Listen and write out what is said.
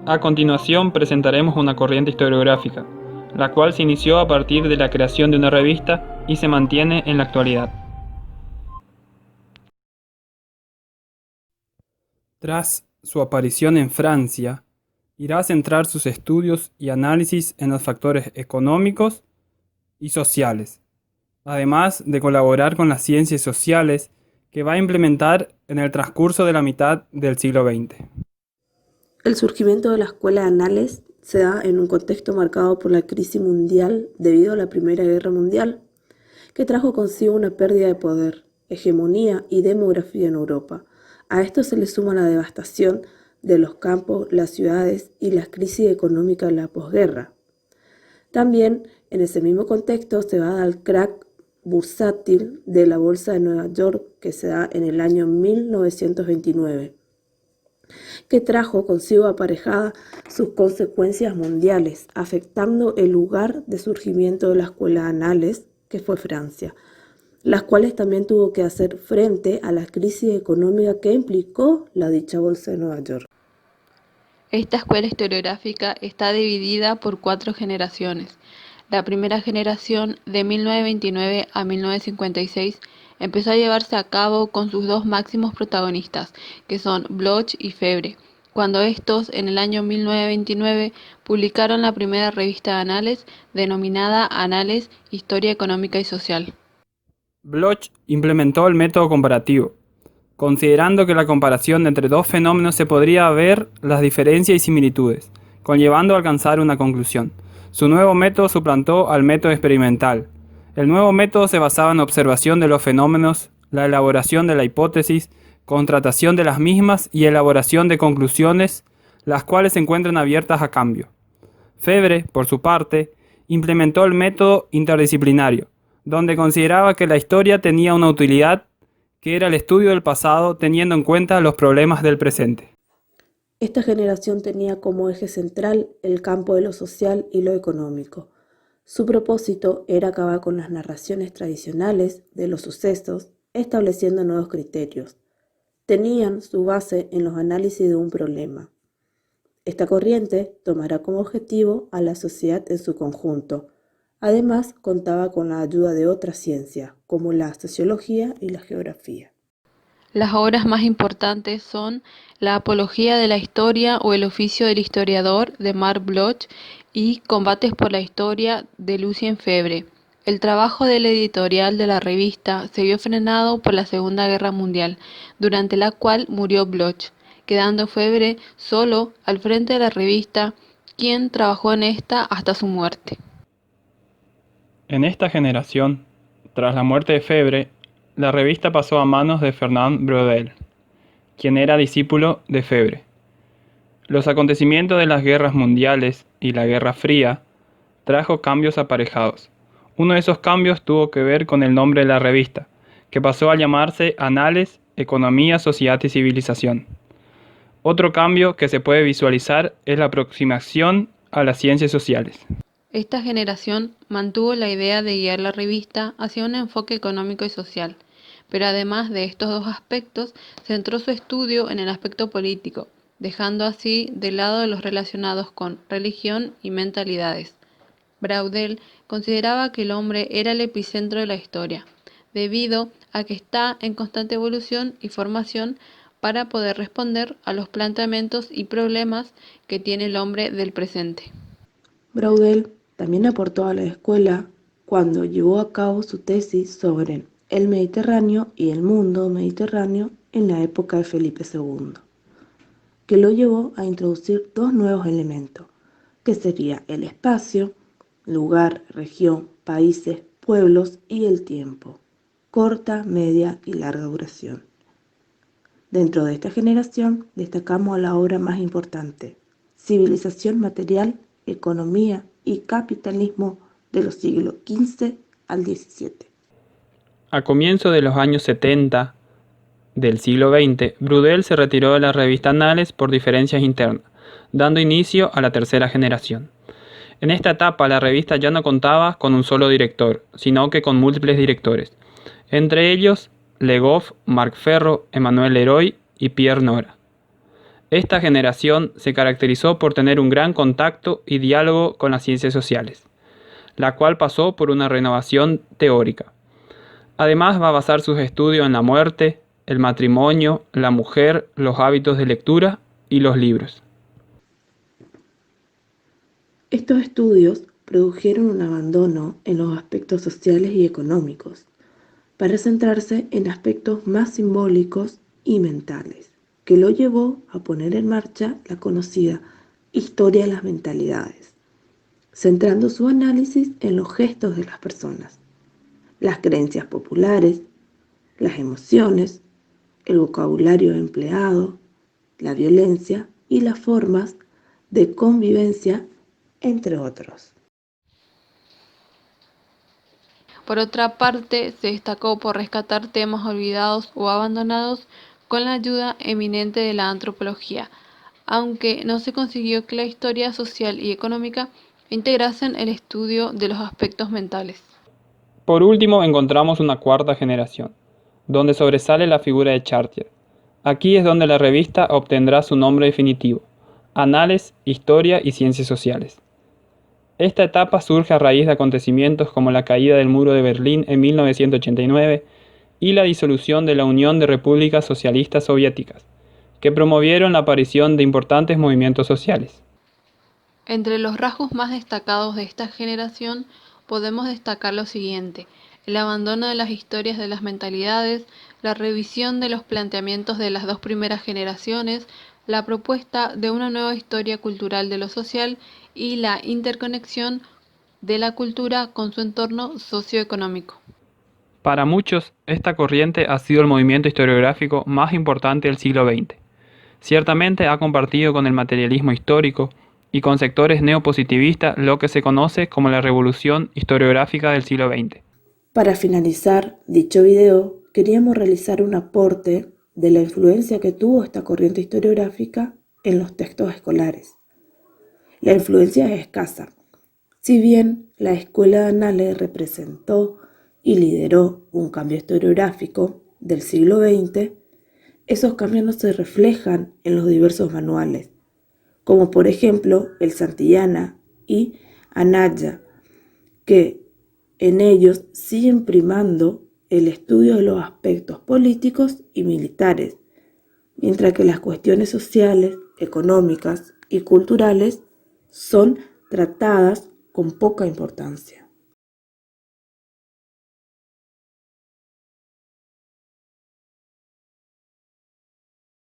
A continuación presentaremos una corriente historiográfica, la cual se inició a partir de la creación de una revista y se mantiene en la actualidad. Tras su aparición en Francia, irá a centrar sus estudios y análisis en los factores económicos y sociales, además de colaborar con las ciencias sociales que va a implementar en el transcurso de la mitad del siglo XX. El surgimiento de la escuela de Annales se da en un contexto marcado por la crisis mundial debido a la Primera Guerra Mundial, que trajo consigo una pérdida de poder, hegemonía y demografía en Europa. A esto se le suma la devastación de los campos, las ciudades y la crisis económica de la posguerra. También, en ese mismo contexto, se va a dar el crack bursátil de la Bolsa de Nueva York, que se da en el año 1929, que trajo consigo aparejada sus consecuencias mundiales, afectando el lugar de surgimiento de la escuela de Annales, que fue Francia, las cuales también tuvo que hacer frente a la crisis económica que implicó la dicha Bolsa de Nueva York. Esta escuela historiográfica está dividida por 4 generaciones. La primera generación, de 1929 a 1956, empezó a llevarse a cabo con sus 2 máximos protagonistas, que son Bloch y Febvre, cuando estos, en el año 1929, publicaron la primera revista de Annales, denominada Annales, Historia Económica y Social. Bloch implementó el método comparativo, considerando que la comparación entre 2 fenómenos se podría ver las diferencias y similitudes, conllevando a alcanzar una conclusión. Su nuevo método suplantó al método experimental. El nuevo método se basaba en observación de los fenómenos, la elaboración de la hipótesis, contratación de las mismas y elaboración de conclusiones, las cuales se encuentran abiertas a cambio. Febvre, por su parte, implementó el método interdisciplinario, donde consideraba que la historia tenía una utilidad que era el estudio del pasado teniendo en cuenta los problemas del presente. Esta generación tenía como eje central el campo de lo social y lo económico. Su propósito era acabar con las narraciones tradicionales de los sucesos, estableciendo nuevos criterios. Tenían su base en los análisis de un problema. Esta corriente tomará como objetivo a la sociedad en su conjunto. Además, contaba con la ayuda de otras ciencias, como la sociología y la geografía. Las obras más importantes son La Apología de la Historia o El Oficio del Historiador, de Marc Bloch, y Combates por la Historia, de Lucien Febvre. El trabajo del editorial de la revista se vio frenado por la Segunda Guerra Mundial, durante la cual murió Bloch, quedando Febvre solo al frente de la revista, quien trabajó en esta hasta su muerte. En esta generación, tras la muerte de Febvre, la revista pasó a manos de Fernand Braudel, quien era discípulo de Febvre. Los acontecimientos de las guerras mundiales y la Guerra Fría trajo cambios aparejados. Uno de esos cambios tuvo que ver con el nombre de la revista, que pasó a llamarse Annales, Economía, Sociedad y Civilización. Otro cambio que se puede visualizar es la aproximación a las ciencias sociales. Esta generación mantuvo la idea de guiar la revista hacia un enfoque económico y social, pero además de estos 2 aspectos, centró su estudio en el aspecto político, dejando así de lado los relacionados con religión y mentalidades. Braudel consideraba que el hombre era el epicentro de la historia, debido a que está en constante evolución y formación para poder responder a los planteamientos y problemas que tiene el hombre del presente. Braudel también aportó a la escuela cuando llevó a cabo su tesis sobre el Mediterráneo y el mundo mediterráneo en la época de Felipe II, que lo llevó a introducir 2 nuevos elementos, que sería el espacio, lugar, región, países, pueblos y el tiempo, corta, media y larga duración. Dentro de esta generación destacamos a la obra más importante, Civilización Material, Economía y Capitalismo de los siglos XV al XVII. A comienzos de los años 70 del siglo XX, Braudel se retiró de la revista Annales por diferencias internas, dando inicio a la tercera generación. En esta etapa la revista ya no contaba con un solo director, sino que con múltiples directores, entre ellos Le Goff, Marc Ferro, Emmanuel Leroy y Pierre Nora. Esta generación se caracterizó por tener un gran contacto y diálogo con las ciencias sociales, la cual pasó por una renovación teórica. Además, va a basar sus estudios en la muerte, el matrimonio, la mujer, los hábitos de lectura y los libros. Estos estudios produjeron un abandono en los aspectos sociales y económicos, para centrarse en aspectos más simbólicos y mentales, que lo llevó a poner en marcha la conocida historia de las mentalidades, centrando su análisis en los gestos de las personas, las creencias populares, las emociones, el vocabulario empleado, la violencia y las formas de convivencia, entre otros. Por otra parte, se destacó por rescatar temas olvidados o abandonados con la ayuda eminente de la antropología, aunque no se consiguió que la historia social y económica integrasen el estudio de los aspectos mentales. Por último, encontramos una cuarta generación, donde sobresale la figura de Chartier. Aquí es donde la revista obtendrá su nombre definitivo: Anales, Historia y Ciencias Sociales. Esta etapa surge a raíz de acontecimientos como la caída del muro de Berlín en 1989 y la disolución de la Unión de Repúblicas Socialistas Soviéticas, que promovieron la aparición de importantes movimientos sociales. Entre los rasgos más destacados de esta generación podemos destacar lo siguiente: el abandono de las historias de las mentalidades, la revisión de los planteamientos de las dos primeras generaciones, la propuesta de una nueva historia cultural de lo social y la interconexión de la cultura con su entorno socioeconómico. Para muchos, esta corriente ha sido el movimiento historiográfico más importante del siglo XX. Ciertamente ha compartido con el materialismo histórico y con sectores neopositivistas lo que se conoce como la revolución historiográfica del siglo XX. Para finalizar dicho video, queríamos realizar un aporte de la influencia que tuvo esta corriente historiográfica en los textos escolares. La influencia es escasa. Si bien la Escuela de Anales representó y lideró un cambio historiográfico del siglo XX, esos cambios no se reflejan en los diversos manuales, como por ejemplo el Santillana y Anaya, que en ellos siguen primando el estudio de los aspectos políticos y militares, mientras que las cuestiones sociales, económicas y culturales son tratadas con poca importancia.